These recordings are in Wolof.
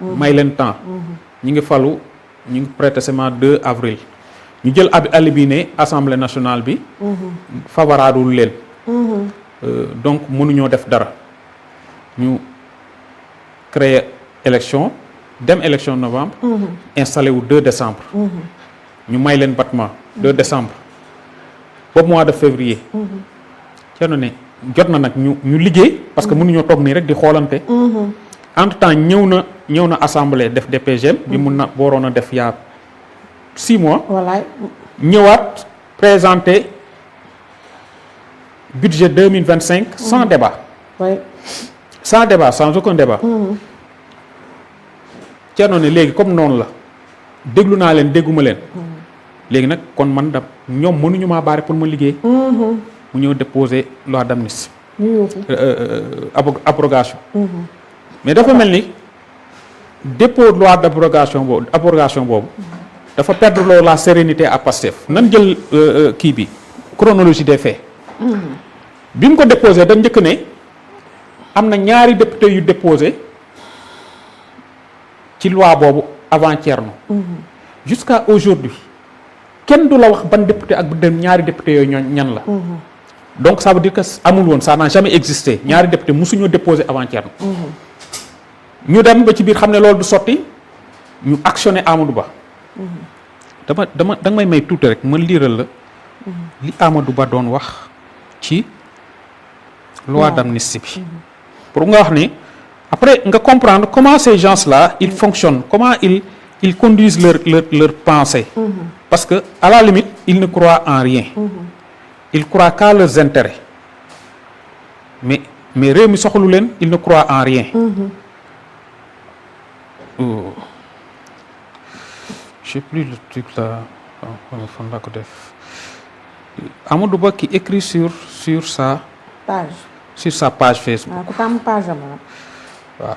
may leen temps. ñu ngi falu ñu ngi prêter serment 2 avril. ñu jël alibi ne assemblée nationale bi. favorable leen. donc mënuñoo def dara ñu créer élection dem élection novembre. installé wu 2 décembre. ñu may leen battement 2 décembre ba mois de février. Thierno ne jot na nag ñu liggéey parce que mënuñoo toog nii rek di xoolante. entre temps ñëw na assemblée def DPGM. bi mun na waroon a def yaa 6 mois. voilà ñëwaat présenter budget 2025 sans débat. oui. sans débat sans aucun débat. Thierno ne léegi comme noonu la déglu naa leen dégguma leen. léegi nag kon man da ñoom mënuñu maa baare pour ma liggéey. mu ñëw déposer loi d'amnistie. abrogation. mais dafa mel ni dépôt loi d'abrogation boobu dafa perdre loo la sérénité à Pastef nan jël kii bi chronologie des faits. bi mu ko déposé da njëkk ne am na ñaari député yu déposé ci loi boobu avant Thierno. jusqu'à aujourd'hui kenn du la wax ban député ak bu dem ñaari député yooyu ñan la. donc ça veut dire que amul woon ça n'a jamais existé ñaari député musuñoo déposé avant Thierno. ñu dem ba ci biir xam ne loolu du sotti ñu actionné Amadou Ba. danga may tuuti rek ma liiral la li Amadou Ba doon wax ci loi d'amnistie bi pour nga wax ni après nga comprendre comment ces gens-là ils fonctionnent comment ils conduisent leur pensée. parce que à la limite ils ne croient en rien. ils croient qu'à leurs intérêts mais réew mi soxalu leen ils ne croient en rien. J'ai plus le truc là fan laa ko def Amadou Ba qui écrit sur sa page Facebook. ku tàmm page am waaw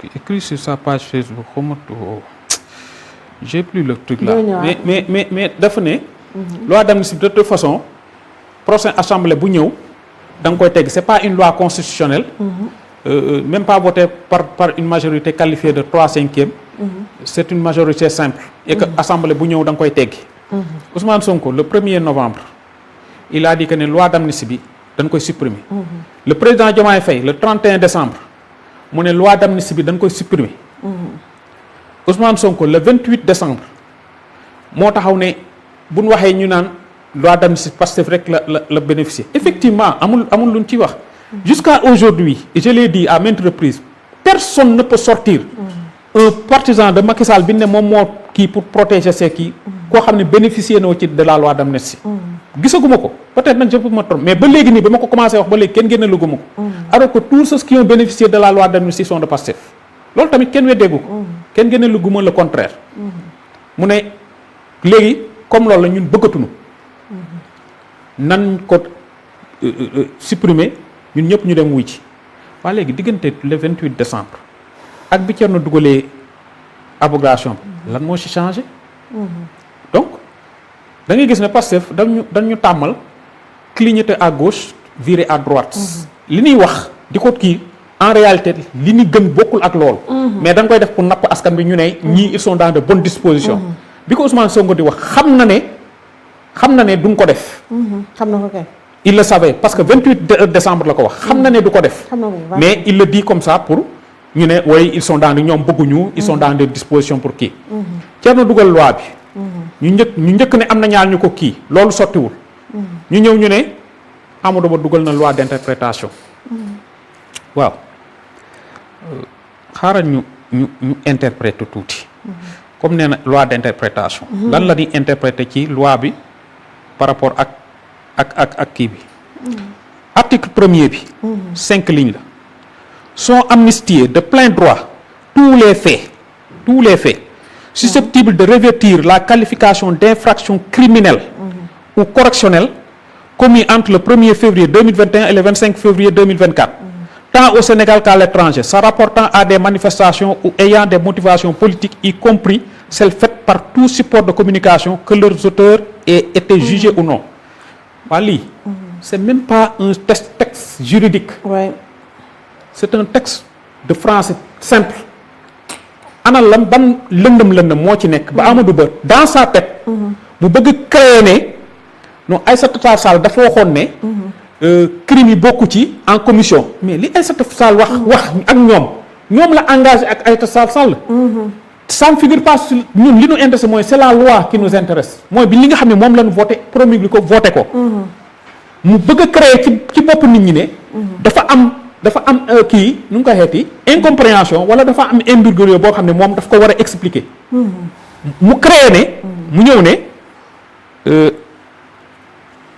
qui écrit sur sa page Facebook xamatu j'ai plus le truc là mais dafa ne loi d'amnistie de toute façon prochaine assemblée bu ñëw da nga koy tegg c'est pas une loi constitutionnelle. Même pas votée par une majorité qualifiée de 3/5. C'est une majorité simple. Et que assemblée bu ñëw da nga koy teggi. Ousmane Sonko le 1er novembre il a dit que ne loi d'amnistie bi dañ koy supprimer. Le président Diomaye Faye le 31 décembre mu ne loi d'amnistie bi dañ koy supprimer. Ousmane Sonko le 28 décembre moo taxaw ne bu ñu waxee ñu naan loi d'amnistie Pastef rek la bénéficier. Effectivement amul luñ ciy wax. Jusqu'à aujourd'hui, et je l'ai dit à maintes reprises, personne ne peut sortir un partisan de Macky Sall bi ne moom moo kii pour protéger ses kii koo xam ne bénéficier na ci de la loi d'amnistie. gisaguma ko peut-être nag je peux me tromper mais ba léegi nii ba ma ko commencé wax ba léegi kenn génne luguma ko. alors que tous ceux qui ont bénéficié de la loi d'amnistie sont de Pastef loolu tamit kenn weddeegu ko. kenn génne luguma le contraire. mu ne léegi comme loolu la ñun bëggatuñu. nan ko supprimer. ñun ñëpp ñu dem wuy ci waaye léegi diggante le 28 décembre ak bi Thierno dugalee abrogation bi lan moo ci changé. donc da ngay gis ne Pastef dañu tàmmal clignoter à gauche virer à droite. li ñuy wax di ko kii en réalité li ñu gëm bokkul ak loolu. mais dañ koy def pour napp askan bi ñu ne ñii ils sont dans de bonnes dispositions. bi ko Ousmane Sonko di wax xam na ne duñ ko def. xam na ko kay. il le savait parce que 28 décembre la ko wax xam na ne du ko def. mais il le dit comme ça pour ñu ne oui ils sont dans ñoom bëgguñu. ils sont dans des dispositions pour kii. Thierno dugal loi bi. ñu njëkk ne am na ñaar ñu ko kii loolu sottiwul. ñu ñëw ñu ne Amadou Ba dugal na loi d'interprétation. waaw xaaral ñu interpréter tuuti. comme nee na loi d'interprétation. lan la di interpréter ci loi bi par rapport ak kii bi. article 1er bi. 5 lignes la. sont amnistiés de plein droit tous les faits susceptibles de revêtir la qualification d'infraction criminelle ou correctionnelle commis entre le 1er février 2021 et le 25 février 2024 tant au Sénégal qu'à l'étranger se rapportant à des manifestations ou ayant des motivations politiques y compris celles faites par tout support de communication que leurs auteurs aient été jugés ou non. waa lii c'est même pas un texte juridique. Ouais. C'est un texte de français simple ana lan ban lëndëm moo ci nekk ba Amadou Ba dans sa tête mu bëgg créer ne non Aïssata Tall Sall dafa waxoon ne crime yi bokku ci en commission mais li Aïssata Tall wax ak ñoom la engagé ak Aïssata Tall Sall ça ne figure pas sur ñun li ñu intéressé mooy c'est la loi qui nous intéresse mooy bi li nga xam ne moom lañu voté promulgué ko voté ko mu bëgg a créer ci bopp nit ñi ne dafa am kii nu nga ko xeeti incompréhension wala dafa am imbroglio boo xam ne moom daf ko war a expliquer mu créer ne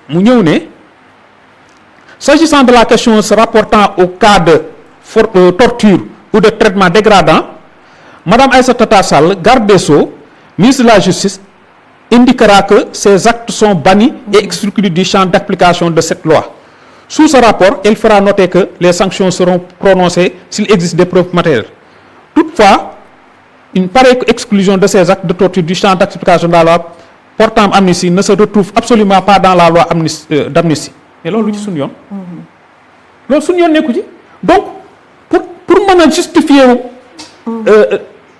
mu ñëw ne s'agissant de la question se rapportant au cas de torture ou de traitement dégradant, Madame Aïssata Tall Sall, garde des Sceaux, ministre de la Justice, indiquera que ces actes sont bannis et exclus du champ d'application de cette loi. Sous ce rapport, elle fera noter que les sanctions seront prononcées s'il existe des preuves matérielles. Toutefois, une pareille exclusion de ces actes de torture du champ d'application de la loi portant amnistie ne se retrouve absolument pas dans la loi d'amnistie. Mais loolu ci suñu yoon. loolu suñu yoon nekku ci donc pour mën a justifier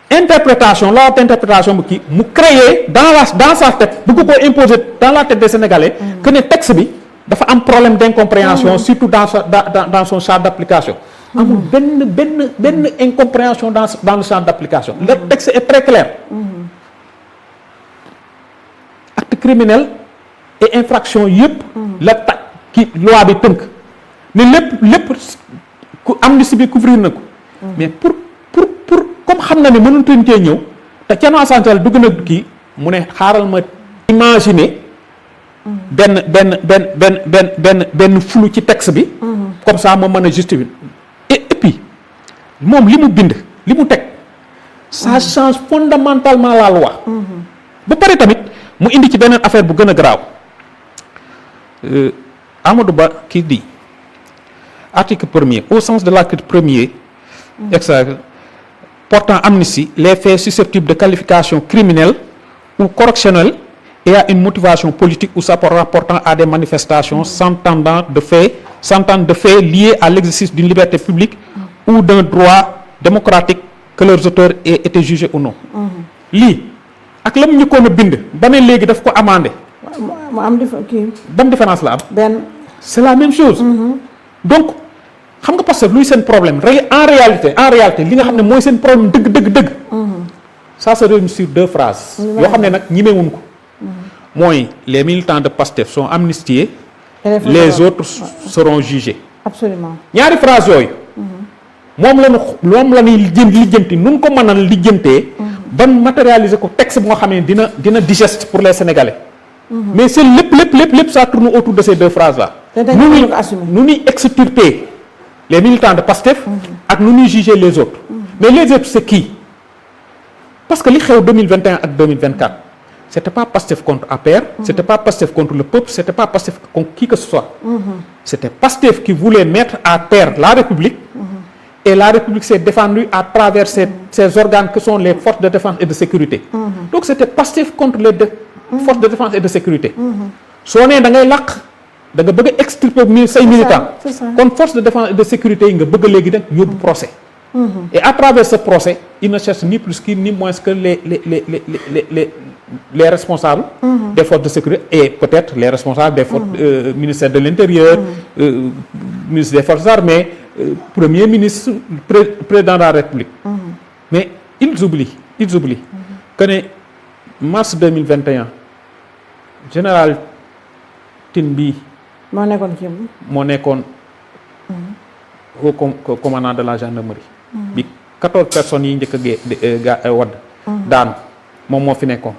interprétation loi d'interprétation bu kii mu créer dans sa tête bëgg ko imposer dans la tête des Sénégalais que ne texte bi dafa am problème d'incompréhension surtout dans son champ d'application. amul benn incompréhension dans le champ d'application. Le texte est très clair. Acte criminel et infraction yëpp. la ki loi bi tënk ne lépp amnistie bi couvrir na ko. mais pour comme xam na ne mënutuñ cee ñëw te Thierno Alassane Sall dugg na kii mu ne xaaral ma imaginer benn flou ci texte bi. comme ça ma mën a justifier. et puis moom li mu bind li mu teg ça change fondamentalement la loi. ba pare tamit mu indi ci beneen affaire bu gën a garaaw. Amadou Ba qui dit article 1er au sens de l'article 1er portant amnistie les faits susceptibles de qualification criminelle ou correctionnelle et à une motivation politique ou rapportant à des manifestations s'entendant de faits liés à l'exercice d'une liberté publique ou d'un droit démocratique que leurs auteurs aient été jugés ou non. lii ak la mu njëkkoon a bind ba ne léegi daf ko amendé. mu am ban différence la am. c'est la même chose. donc xam nga parce que luy seen problème en réalité li nga xam ne mooy seen problème dëgg. ça se résume sur 2 phrases. yoo xam ne nag ñemewuñ ko. mooy les militants de PASTEF sont amnistiés. les autres seront jugés. absolument ñaari phrases yooyu. moom la ñuy lijjanti nun ko mën a lijjantee. ban matérialiser ko texte bu nga xam ne dina digeste pour les Sénégalais. mais c'est lépp ça tourne autour de ces 2 phrases là. nu ñuy extirper les militants de PASTEF. ak nu ñuy juger les autres. mais les autres c'est qui? parce que li xew 2021 ak 2024 c'était pas PASTEF contre APR. c'était pas PASTEF contre le peuple. c'était pas PASTEF contre qui que ce soit. c'était PASTEF qui voulait mettre à terre la République. et la République s'est défendue à travers ces organes que sont les forces de défense et de sécurité. donc c'était PASTEF contre les forces de défense et de sécurité. soo nee da ngay làq da nga bëgg a extirper say militants. kon force de défense et de sécurité yi nga bëgg léegi nag yóbbu procès. et à travers ce procès il ne cherche ni plus ni moins que les responsables. des forces de sécurité et peut-être les responsables des forces ministère de l'intérieur. ministre des forces armées. Premier ministre président de la République. mais ils oublient que ne mars 2021 général Tine bii moo nekkoon au commandant de la gendarmerie. bi 14 personnes yi njëkk a wadd daanu moom moo fi nekkoon.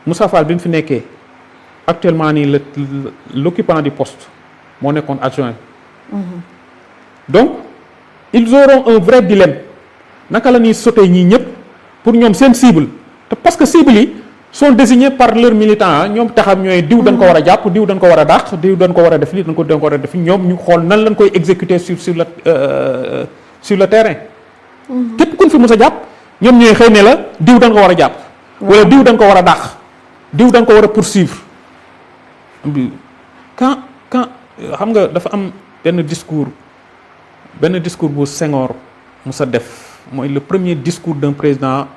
Moussa Fall bi mu fi nekkee actuellement nii l'occupant du poste moo nekkoon adjoint. donc ils auront un vrai dilemme naka la ñuy sauter ñii ñëpp pour ñoom seen cible te parce que cible yi sont désignés par leurs militants ñoom taxam ñooy diw dañ ko war a jàpp diw dañ ko war a dàq diw dañ ko war a def lii dañ ko war a def ñoom ñu xool nan lañ koy exécuter sur le terrain. képp kuñ fi mës a jàpp ñoom ñooy xëy ne la diw dañ ko war a jàpp. wala diw dañ ko war a dàq diw dañ ko war a poursuivre. quand xam nga dafa am benn discours benn discours bu Senghor musa def mooy le premier discours d'un président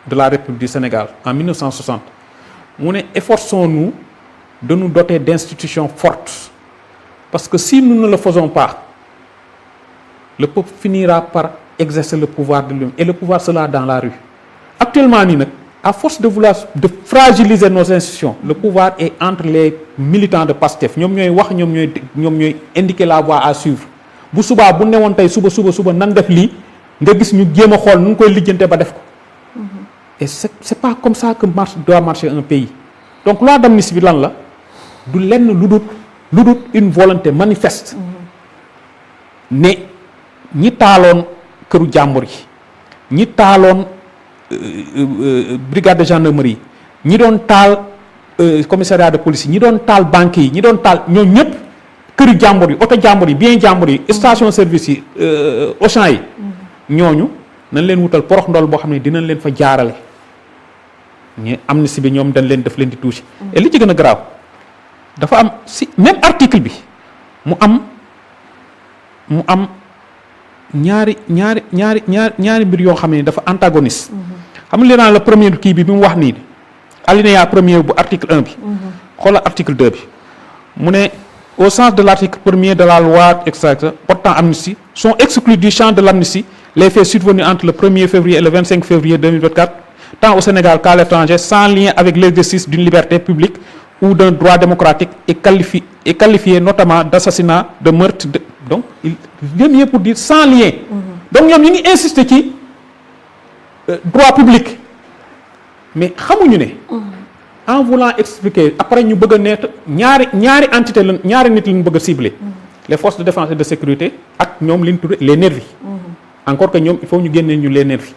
de la République du Sénégal en 1960 mu ne efforçons-nous de nous doter d'institutions fortes parce que si nous ne le faisons pas le peuple finira par exercer le pouvoir de lui-même et le pouvoir sera dans la rue. Actuellement nii nag à force de vouloir de fragiliser nos institutions le pouvoir est entre les militants de PASTEF ñoom ñooy wax ñoom ñooy indiquer la voie à suivre bu subaa bu newoon tey suba nan def lii nga gis ñu jéem a xool nu ngi koy lijjante ba def ko et c'est pas comme ça que doit marcher un pays donc loi d'amnistie bi lan la du lenn lu dul une volonté manifeste ne ñi taaloon këru jàmbur yi ñi taaloon brigade de gendarmerie ñi doon taal commissariat de police ñi doon taal banques yi ñi doon taal ñoo ñëpp këru jàmbur yi oto jàmbur yi bien jàmbur yi station service yi Auchan yi ñooñu nañ leen wutal porox ndol boo xam ne dinañ leen fa jaarale ñu amnistie bi ñoom daf leen di touché et li ci gën a grave dafa am si même article bi mu am ñaari mbir yoo xam ne dafa antagoniste xam nga li naan la premier kii bi mu wax nii alinéa premier bu article 1 bi xoolal article 2 bi mu ne au sens de l'article 1er de la loi portant amnistie sont exclus du champ de l'amnistie les faits survenus entre le 1er février et le 25 février 2024 tant au Sénégal qu'à l'étranger sans lien avec l'exercice d'une liberté publique ou d'un droit démocratique et qualifié notamment d'assassinat, de meurtre, donc il vient mieux pour dire sans lien. Donc ñoom ñu ngi insister ci droit public mais xamuñu ne en voulant expliquer après ñu bëgg a nekk ñaari entité la ñaari nit lañu bëgg a cibler les forces de défense et de sécurité ak ñoom li ñu tuddee les nervis encore que ñoom il faut ñu génnee ñu les nervis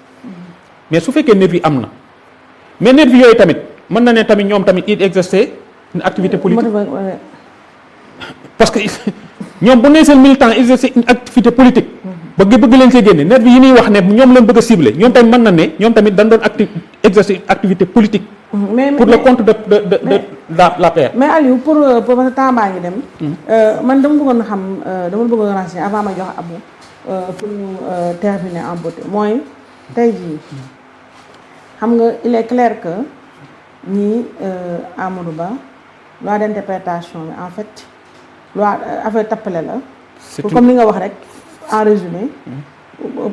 mais su fekkee nervis am na mais nervis yooyu tamit mën na ne tamit ñoom tamit il exercer une activité politique parce que ñoom bu nee seen militant exercer une activité politique bëgg leen see génne nervis yi ñuy wax ne ñoom lañ bëgg a cibler ñoom tamit mën na ne ñoom tamit dañ doon exercer une activité politique pour le compte de la paix. mais Aliou pour parce que temps baa ngi dem man dama bëggoon xam dama bëggoon renseigner avant ma jox Abou pour ñu terminer en beauté mooy tey jii xam nga il est clair que ñii Amadou Ba loi d'interprétation bi en fait loi affaire tappale la comme li nga wax rek en résumé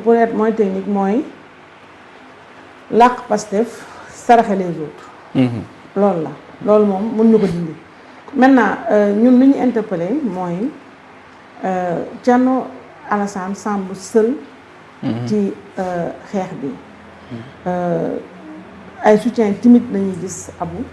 pour être moins technique mooy làq Pastef saraxe les autres loolu moom mën ñu ko dindi maintenant ñun li ñu interpellé mooy Thierno Alassane semble seul ci xeex bi ay soutien timide lañuy gis Abou